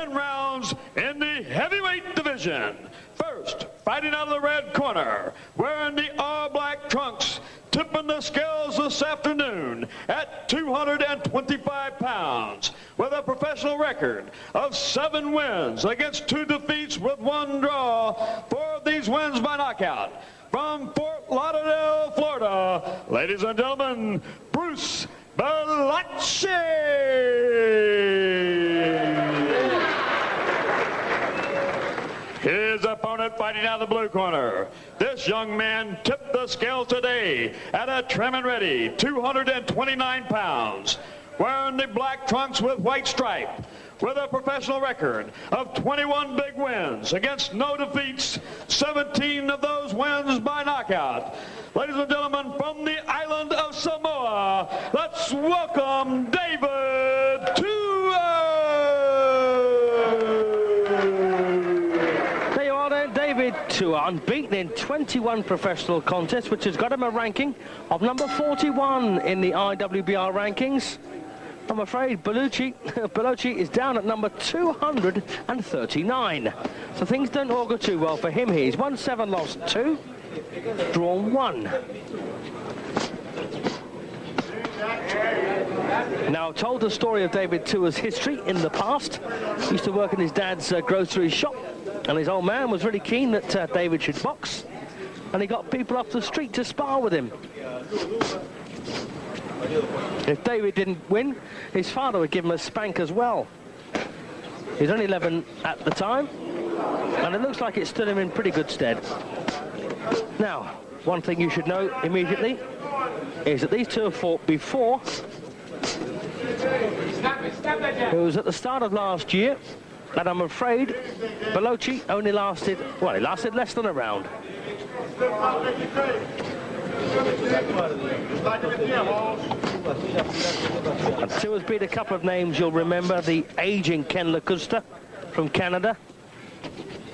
rounds in the heavyweight division. First, fighting out of the red corner, wearing the all-black trunks, tipping the scales this afternoon at 225 pounds, with a professional record of 7 wins against 2 defeats with 1 draw. 4 of these wins by knockout. From Fort Lauderdale, Florida, ladies and gentlemen, Bruce Bellocchi. His opponent fighting out of the blue corner. This young man tipped the scales today at a trim and ready 229 pounds, wearing the black trunks with white stripe, with a professional record of 21 big wins against no defeats, 17 of those wins by knockout. Ladies and gentlemen, from the island of Samoa, let's welcome David Tua. There you are then, David Tua, unbeaten in 21 professional contests, which has got him a ranking of number 41 in the IWBR rankings. I'm afraid Bellocchi is down at number 239. So things don't augur too well for him here. He's won 7, lost 2, drawn 1. Now, I've told the story of David Tua's history in the past. He used to work in his dad's grocery shop, and his old man was really keen that David should box, and he got people off the street to spar with him. If David didn't win, his father would give him a spank as well. He was only 11 at the time, and it looks like it stood him in pretty good stead. Now, one thing you should know immediately is that these two have fought before. It was at the start of last year, and I'm afraid Bellocchi only lasted, well, he lasted less than a round. And Tua's beat a couple of names you'll remember: the aging Ken Lacusta from Canada,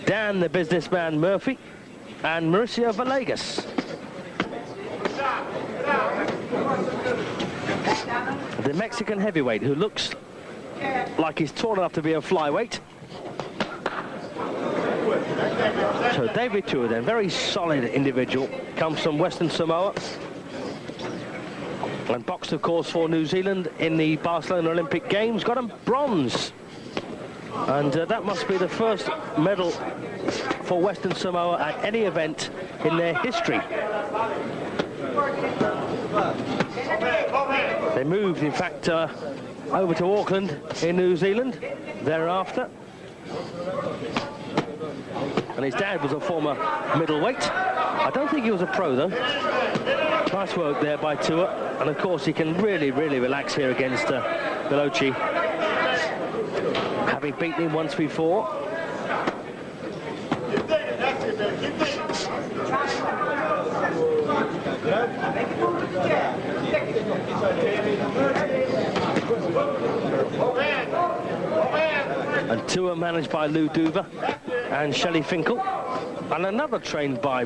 Dan the businessman Murphy, and Mauricio Villegas. The Mexican heavyweight who looks like he's tall enough to be a flyweight. So David Tua then, very solid individual, comes from Western Samoa and boxed of course for New Zealand in the Barcelona Olympic Games, got him bronze, and that must be the first medal for Western Samoa at any event in their history. They moved in fact over to Auckland in New Zealand thereafter. And his dad was a former middleweight. I don't think he was a pro, though. Nice work there by Tua. And, of course, he can really, really relax here against Bellocchi, having beaten him once before. And Tua managed by Lou Duva and Shelley Finkel, and another trained by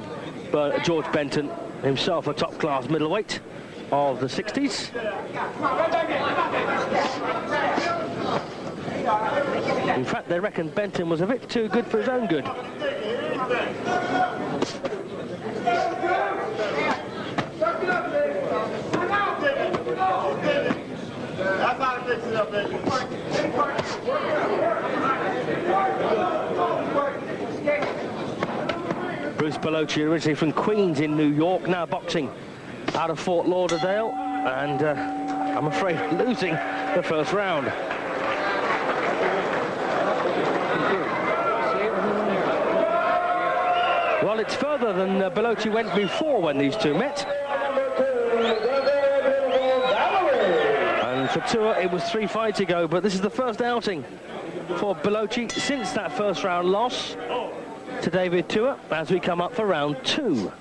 George Benton, himself a top-class middleweight of the 60s. In fact, they reckon Benton was a bit too good for his own good. Bruce Bellocchi, originally from Queens in New York, now boxing out of Fort Lauderdale, and I'm afraid losing the first round. Well, it's further than Bellocchi went before when these two met. And for Tua, it was 3 fights ago, but this is the first outing for Bellocchi since that first round loss to David Tua, as we come up for round 2.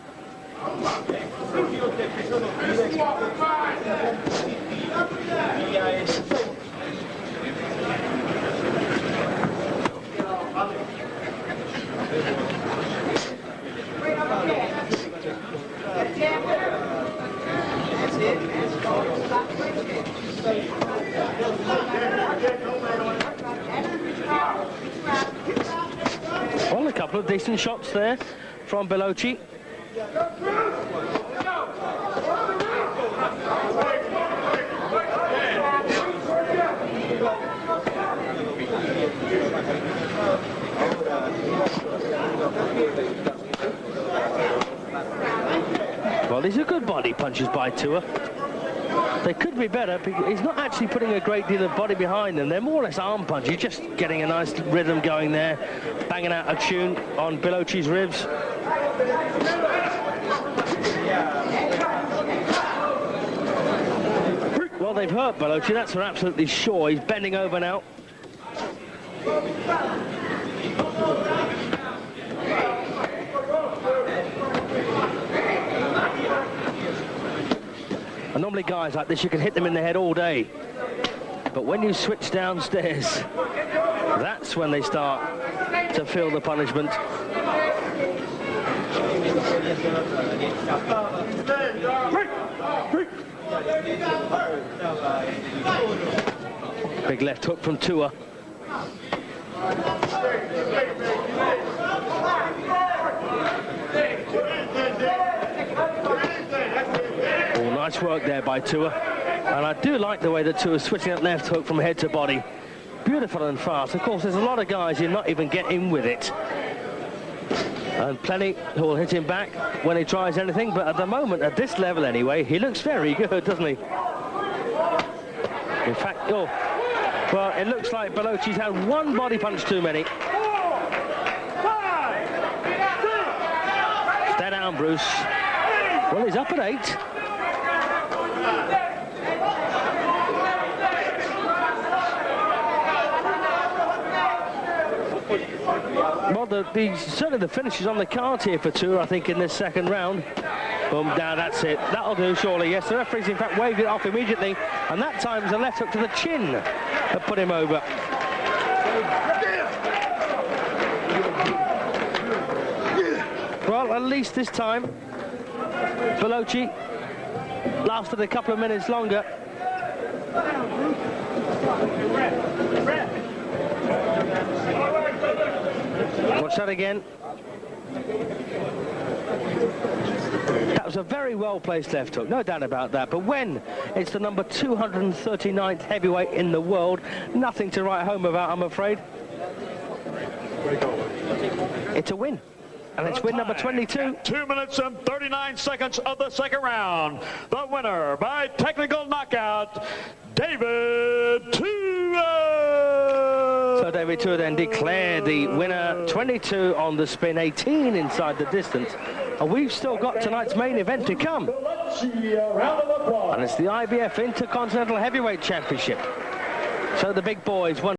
That's it. couple of decent shots there from Bellocchi. Well, these are good body punches by Tua. They could be better because he's not actually putting a great deal of body behind them. They're more or less arm punches. He's just getting a nice rhythm going there, banging out a tune on Bellocchi's ribs. Well, they've hurt Bellocchi, that's for absolutely sure. He's bending over now. And normally guys like this, you can hit them in the head all day. But when you switch downstairs, that's when they start to feel the punishment. Big left hook from Tua. Oh, nice work there by Tua. And I do like the way that Tua's switching that left hook from head to body. Beautiful and fast. Of course, there's a lot of guys who not even get in with it. And plenty who will hit him back when he tries anything. But at the moment, at this level anyway, he looks very good, doesn't he? In fact, oh, well, it looks like Bellocchi's had one body punch too many. Stay down, Bruce. Well, he's up at 8. Well, certainly the finish is on the cards here for Tua, I think, in this second round. Boom, down, that's it. That'll do, surely. Yes, the referee's in fact waved it off immediately, and that time was a left hook to the chin that put him over. Well, at least this time, Bellocchi lasted a couple of minutes longer. Watch that again. That was a very well-placed left hook, no doubt about that. But when it's the number 239th heavyweight in the world, nothing to write home about, I'm afraid. It's a win. And it's win number 22. 2 minutes and 39 seconds of the second round. The winner by technical knockout, David Tua. So David Tua then declared the winner, 22 on the spin, 18 inside the distance. And we've still got tonight's main event to come. And it's the IBF Intercontinental Heavyweight Championship. So the big boys won.